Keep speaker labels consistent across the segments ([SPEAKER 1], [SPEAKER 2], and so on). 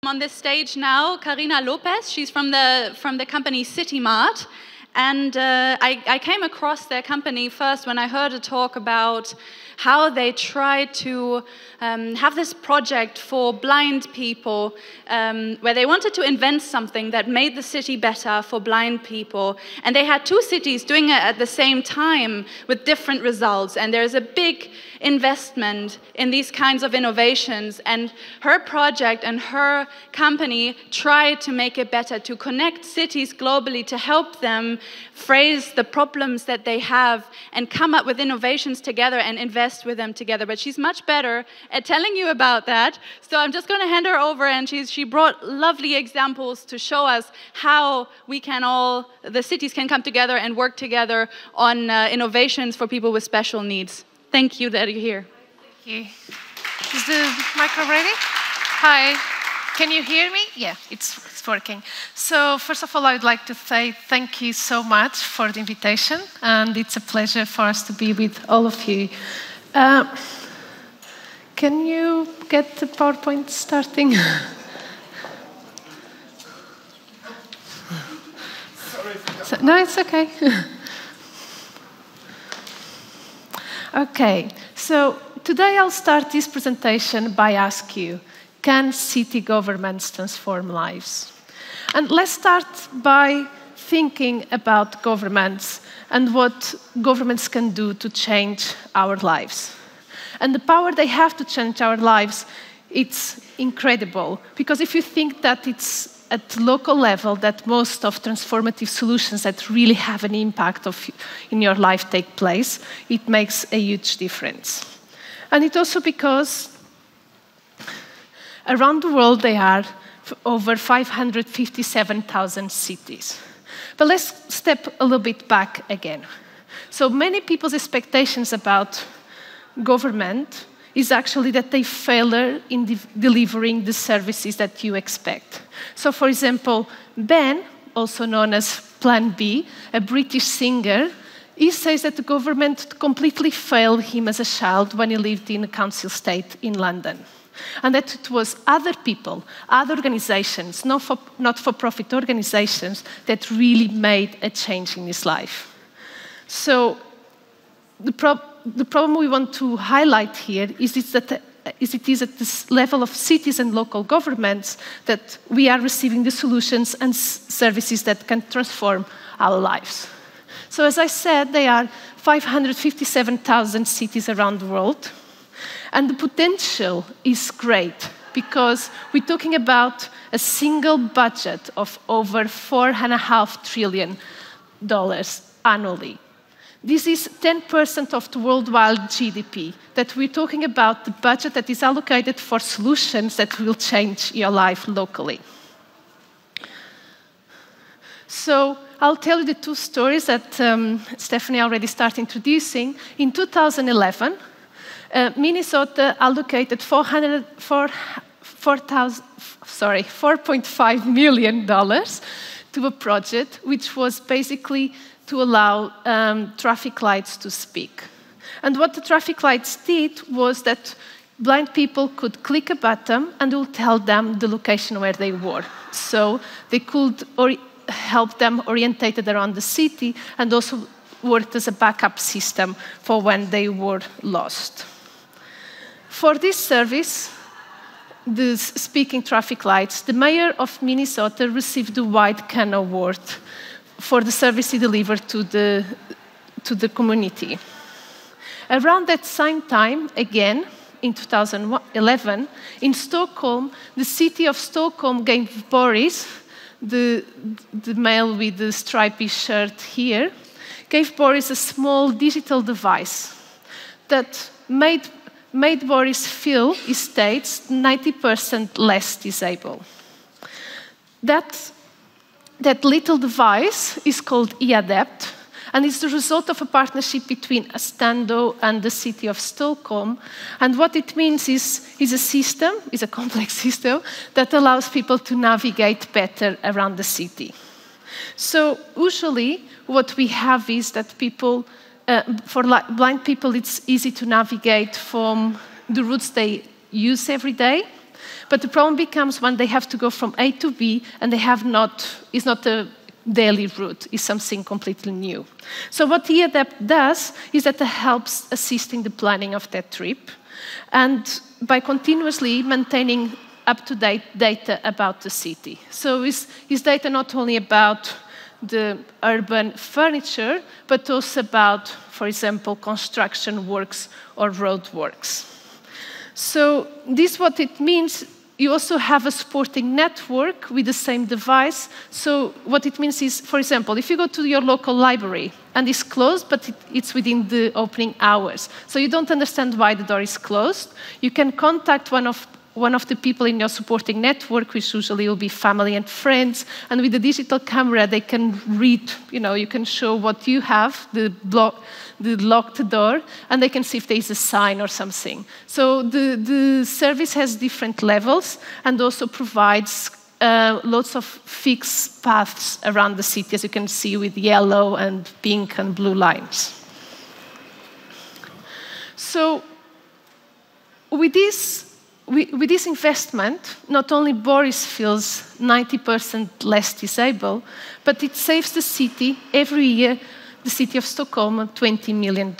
[SPEAKER 1] On this stage now, Carina Lopes. She's from the company CityMart. And I came across their company first when I heard a talk about how they tried to have this project for blind people where they wanted to invent something that made the city better for blind people. And they had two cities doing it at the same time with different results. And there's a big investment in these kinds of innovations. And her project and her company tried to make it better, to connect cities globally, to help them phrase the problems that they have and come up with innovations together and invest with them together. But she's much better at telling you about that. So I'm just going to hand her over, and she brought lovely examples to show us how we can all, the cities can come together and work together on innovations for people with special needs. Thank you that you're here.
[SPEAKER 2] Thank you. Is the micro ready? Hi. Can you hear me? Yeah, it's working. So first of all, I would like to say thank you so much for the invitation, and it's a pleasure for us to be with all of you. Can you get the PowerPoint starting? Sorry. No, it's okay. Okay, so today I'll start this presentation by asking you, can city governments transform lives? And let's start by thinking about governments and what governments can do to change our lives. And the power they have to change our lives, it's incredible. Because if you think that it's at local level that most of transformative solutions that really have an impact in your life take place, it makes a huge difference. And it's also because around the world there are over 557,000 cities. But let's step a little bit back again. So many people's expectations about government is actually that they fail in delivering the services that you expect. So for example, Ben, also known as Plan B, a British singer, he says that the government completely failed him as a child when he lived in a council estate in London. And that it was other people, other organizations, not-for-profit organizations, that really made a change in his life. So the problem we want to highlight here is that it is at this level of cities and local governments that we are receiving the solutions and services that can transform our lives. So as I said, there are 557,000 cities around the world. And the potential is great because we're talking about a single budget of over $4.5 trillion annually. This is 10% of the worldwide GDP, that we're talking about the budget that is allocated for solutions that will change your life locally. So I'll tell you the two stories that Stephanie already started introducing. In 2011, Minnesota allocated $4.5 million to a project which was basically to allow traffic lights to speak. And what the traffic lights did was that blind people could click a button and it would tell them the location where they were. So they could help them orientate around the city and also worked as a backup system for when they were lost. For this service, the speaking traffic lights, the mayor of Minnesota received the White Can Award for the service he delivered to the community. Around that same time, again, in 2011, in Stockholm, the city of Stockholm gave Boris, the male with the stripy shirt here, gave Boris a small digital device that made Boris feel, he states, 90% less disabled. That little device is called eAdapt, and it's the result of a partnership between Astando and the city of Stockholm. And what it means is a system, is a complex system, that allows people to navigate better around the city. So usually what we have is that people, for blind people, it's easy to navigate from the routes they use every day. But the problem becomes when they have to go from A to B, and they have it's not a daily route, it's something completely new. So what eAdapt does is that it helps assisting the planning of that trip, and by continuously maintaining up-to-date data about the city. So is data not only about the urban furniture, but also about, for example, construction works or road works. So this what it means. You also have a supporting network with the same device. So what it means is, for example, if you go to your local library and it's closed, but it's within the opening hours, so you don't understand why the door is closed, you can contact one of the people in your supporting network, which usually will be family and friends, and with the digital camera, they can read, you can show what you have, the locked door, and they can see if there is a sign or something. So the service has different levels and also provides lots of fixed paths around the city, as you can see with yellow and pink and blue lines. So with this investment, not only Boris feels 90% less disabled, but it saves the city every year, the city of Stockholm, $20 million.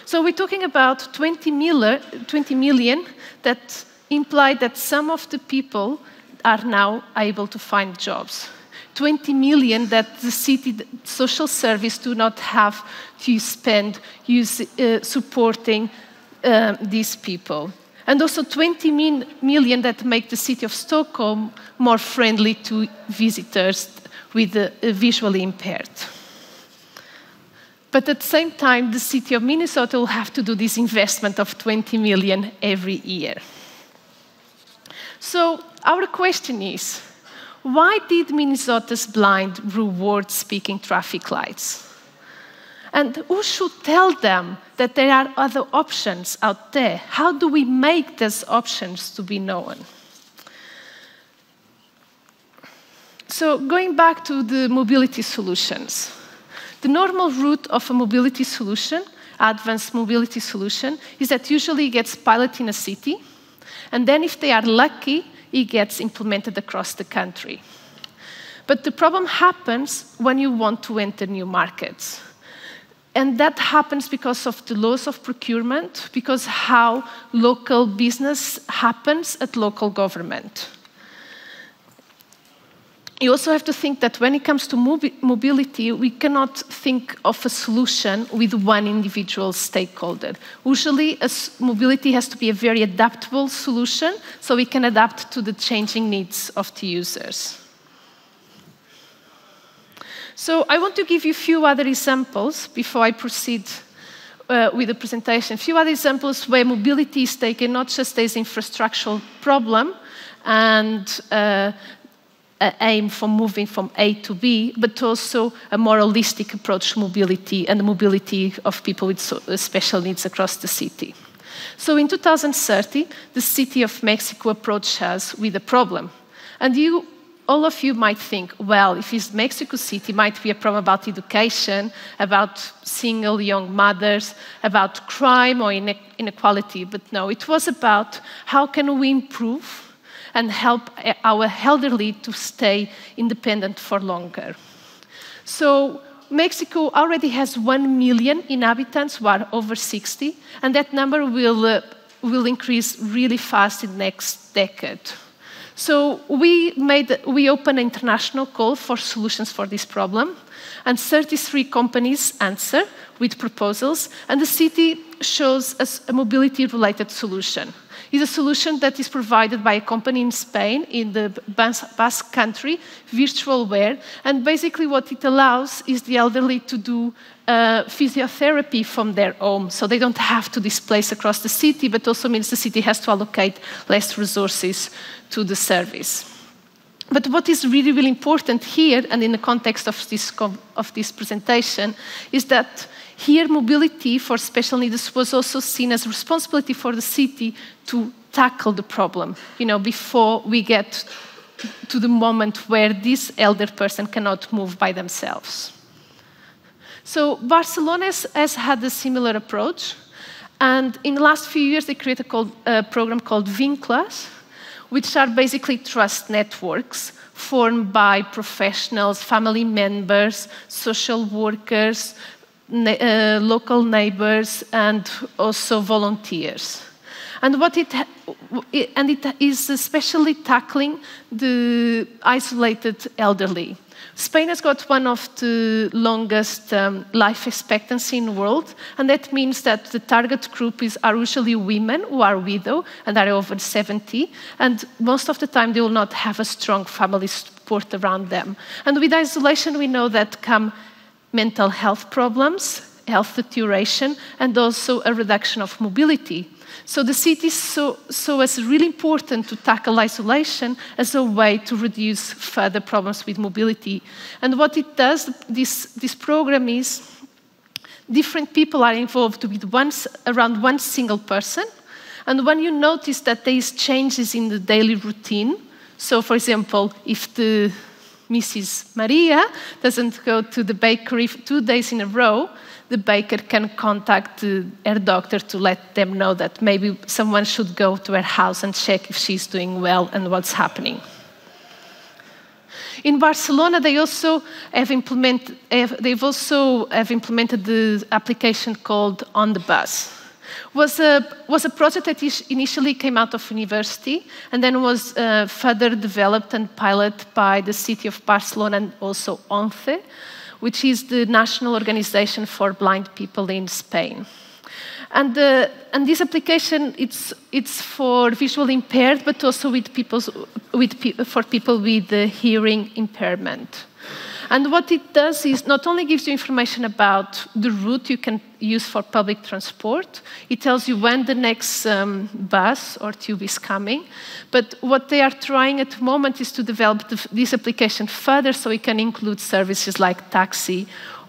[SPEAKER 2] So we're talking about 20 million that imply that some of the people are now able to find jobs. 20 million that the city social service do not have to spend supporting these people. And also 20 million that make the city of Stockholm more friendly to visitors with visually impaired. But at the same time, the city of Minnesota will have to do this investment of 20 million every year. So our question is, why did Minnesota's blind reward speaking traffic lights? And who should tell them that there are other options out there? How do we make those options to be known? So going back to the mobility solutions, the normal route of a mobility solution, advanced mobility solution, is that usually it gets piloted in a city, and then if they are lucky, it gets implemented across the country. But the problem happens when you want to enter new markets. And that happens because of the laws of procurement, because how local business happens at local government. You also have to think that when it comes to mobility, we cannot think of a solution with one individual stakeholder. Usually, mobility has to be a very adaptable solution, so we can adapt to the changing needs of the users. So I want to give you a few other examples before I proceed with the presentation. A few other examples where mobility is taken not just as an infrastructural problem and aim for moving from A to B, but also a more holistic approach to mobility and the mobility of people with special needs across the city. So in 2030, the City of Mexico approached us with a problem. And all of you might think, well, if it's Mexico City, it might be a problem about education, about single young mothers, about crime or inequality. But no, it was about how can we improve and help our elderly to stay independent for longer. So Mexico already has 1 million inhabitants who are over 60, and that number will increase really fast in the next decade. So we opened an international call for solutions for this problem, and 33 companies answer with proposals, and the city shows us a mobility-related solution. It's a solution that is provided by a company in Spain, in the Basque Country, Virtual Wear, and basically what it allows is the elderly to do physiotherapy from their home, so they don't have to displace across the city, but also means the city has to allocate less resources to the service. But what is really, really important here, and in the context of this presentation, is that here mobility for special needs was also seen as a responsibility for the city to tackle the problem, before we get to the moment where this elder person cannot move by themselves. So Barcelona has had a similar approach, And in the last few years, they created a program called Vinclas, which are basically trust networks formed by professionals, family members, social workers, local neighbors, and also volunteers. And it is especially tackling the isolated elderly. Spain has got one of the longest life expectancy in the world, and that means that the target group are usually women who are widow and are over 70, and most of the time they will not have a strong family support around them. And with isolation, we know that come mental health problems, health deterioration, and also a reduction of mobility. So the city saw as really important to tackle isolation as a way to reduce further problems with mobility. And what it does, this program is, different people are involved with around one single person. And when you notice that there is changes in the daily routine, so for example, if the Mrs. Maria doesn't go to the bakery 2 days in a row, the baker can contact her doctor to let them know that maybe someone should go to her house and check if she's doing well and what's happening. In Barcelona, they also have implemented the application called On the Bus. Was a project that initially came out of university and then was further developed and piloted by the city of Barcelona and also ONCE, which is the national organization for blind people in Spain. And this application, it's for visually impaired, but also for people with hearing impairment. And what it does is not only gives you information about the route you can use for public transport, it tells you when the next bus or tube is coming, but what they are trying at the moment is to develop this application further so it can include services like taxi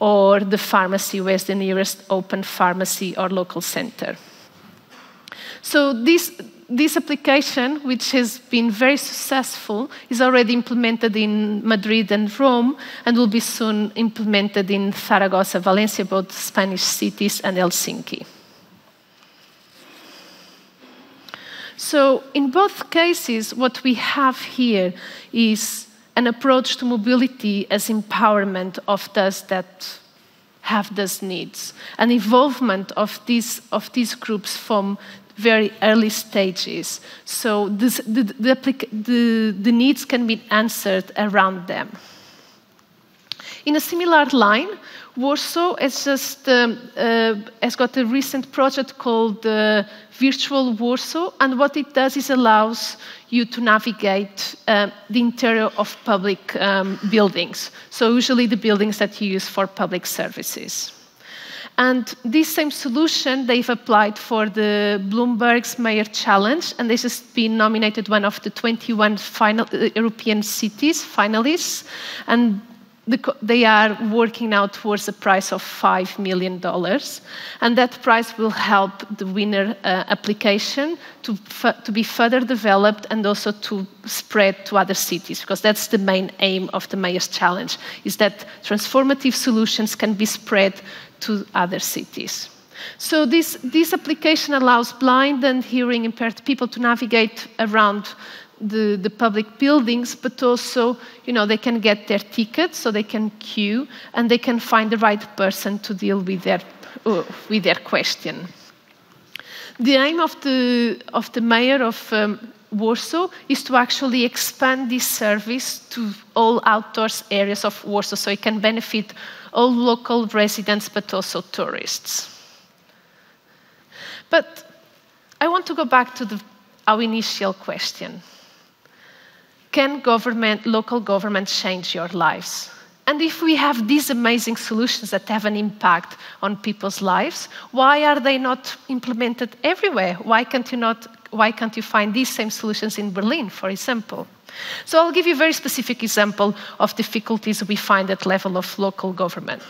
[SPEAKER 2] or the pharmacy, where's the nearest open pharmacy or local center. So this application, which has been very successful, is already implemented in Madrid and Rome and will be soon implemented in Zaragoza, Valencia, both Spanish cities, and Helsinki. So in both cases, what we have here is an approach to mobility as empowerment of those that have those needs, an involvement of these groups from very early stages. So the needs can be answered around them. In a similar line, Warsaw has got a recent project called Virtual Warsaw, and what it does is allows you to navigate the interior of public buildings, so usually the buildings that you use for public services. And this same solution they've applied for the Bloomberg's Mayor Challenge, and this has been nominated one of the 21 European cities finalists, and they are working now towards a prize of $5 million, and that prize will help the winner application to be further developed and also to spread to other cities, because that's the main aim of the Mayor's Challenge, is that transformative solutions can be spread to other cities. So this application allows blind and hearing impaired people to navigate around the public buildings, but also, they can get their tickets, so they can queue, and they can find the right person to deal with their question. The aim of the mayor of Warsaw is to actually expand this service to all outdoors areas of Warsaw, so it can benefit all local residents, but also tourists. But I want to go back to our initial question. Can local government change your lives? And if we have these amazing solutions that have an impact on people's lives, why are they not implemented everywhere? Why can't you find these same solutions in Berlin, for example? So I'll give you a very specific example of difficulties we find at level of local government.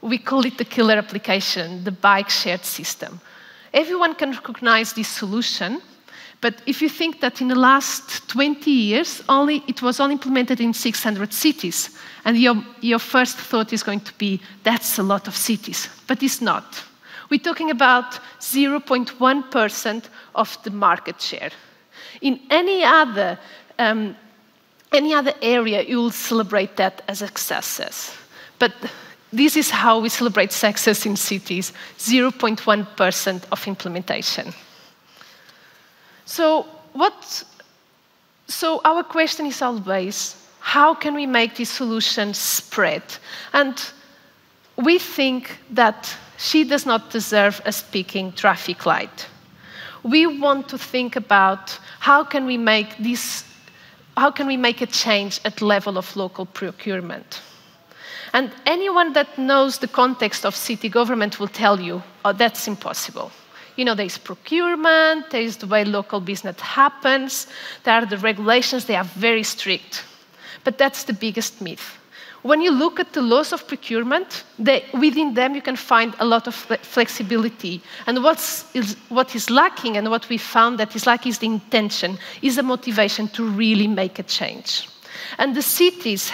[SPEAKER 2] We call it the killer application, the bike shared system. Everyone can recognize this solution, but if you think that in the last 20 years, it was only implemented in 600 cities, and your first thought is going to be, that's a lot of cities, but it's not. We're talking about 0.1% of the market share. In any other area, you will celebrate that as a success. But this is how we celebrate success in cities, 0.1% of implementation. So our question is always, how can we make this solution spread? And we think that she does not deserve a speaking traffic light. We want to think about how can we make a change at the level of local procurement. And anyone that knows the context of city government will tell you, oh, that's impossible. You know, there's procurement, there's the way local business happens, there are the regulations, they are very strict. But that's the biggest myth. When you look at the laws of procurement, within them you can find a lot of flexibility. And what is lacking, and what we found that is lacking, is the intention, is the motivation to really make a change. And the cities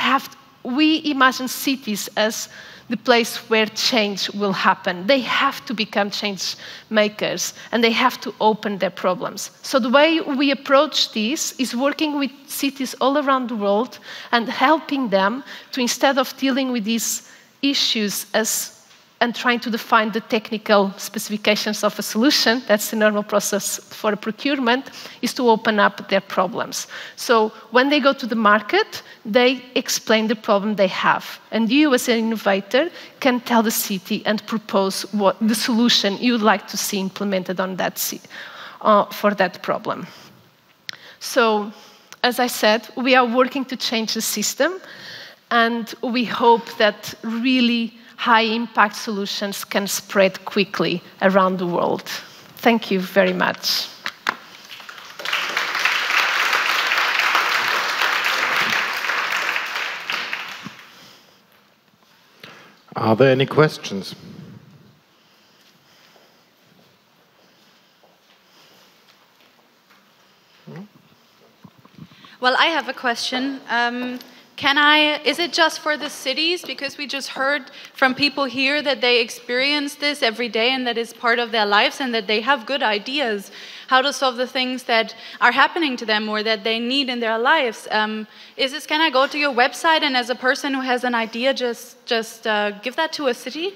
[SPEAKER 2] we imagine cities as the place where change will happen. They have to become change makers, and they have to open their problems. So the way we approach this is working with cities all around the world and helping them to, instead of dealing with these issues and trying to define the technical specifications of a solution, that's the normal process for a procurement, is to open up their problems. So when they go to the market, they explain the problem they have. And you, as an innovator, can tell the city and propose what the solution you would like to see implemented on that for that problem. So, as I said, we are working to change the system, and we hope that really high-impact solutions can spread quickly around the world. Thank you very much.
[SPEAKER 3] Are there any questions?
[SPEAKER 1] Well, I have a question. Is it just for the cities? Because we just heard from people here that they experience this every day and that it's part of their lives and that they have good ideas how to solve the things that are happening to them or that they need in their lives. Can I go to your website and as a person who has an idea, just give that to a city?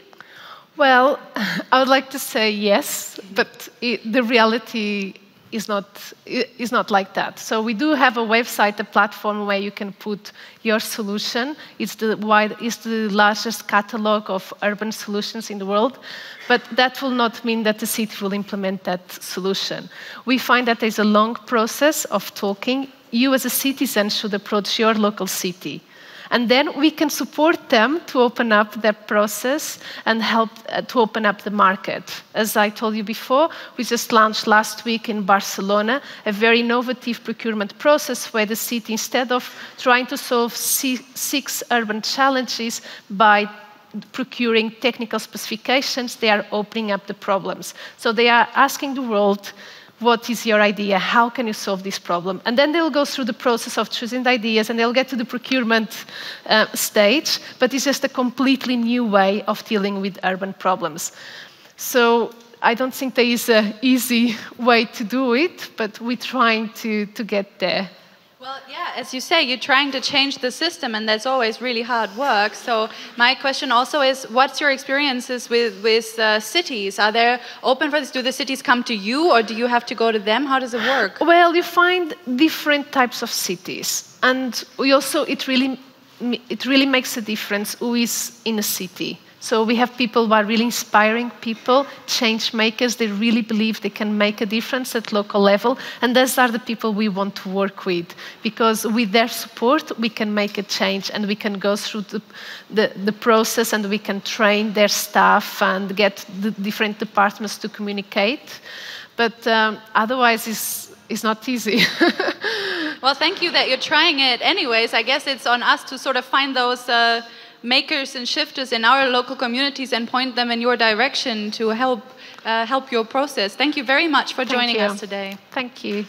[SPEAKER 2] Well, I would like to say yes, but the reality is not like that. So we do have a website, a platform where you can put your solution. It's the largest catalog of urban solutions in the world, but that will not mean that the city will implement that solution. We find that there's a long process of talking. You as a citizen should approach your local city. And then we can support them to open up their process and help to open up the market. As I told you before, we just launched last week in Barcelona a very innovative procurement process where the city, instead of trying to solve 6 urban challenges by procuring technical specifications, they are opening up the problems. So they are asking the world, what is your idea? How can you solve this problem? And then they'll go through the process of choosing the ideas, and they'll get to the procurement stage, but it's just a completely new way of dealing with urban problems. So I don't think there is an easy way to do it, but we're trying to get there.
[SPEAKER 1] Well, yeah, as you say, you're trying to change the system, and that's always really hard work. So my question also is, what's your experiences with cities? Are they open for this? Do the cities come to you, or do you have to go to them? How does it work?
[SPEAKER 2] Well, you find different types of cities. And we also, it really makes a difference who is in a city. So we have people who are really inspiring people, change makers. They really believe they can make a difference at local level. And those are the people we want to work with. Because with their support, we can make a change and we can go through the process and we can train their staff and get the different departments to communicate. But otherwise, it's not easy.
[SPEAKER 1] Well, thank you that you're trying it anyways. I guess it's on us to sort of find those makers and shifters in our local communities and point them in your direction to help your process. Thank you very much for joining us today.
[SPEAKER 2] Thank you.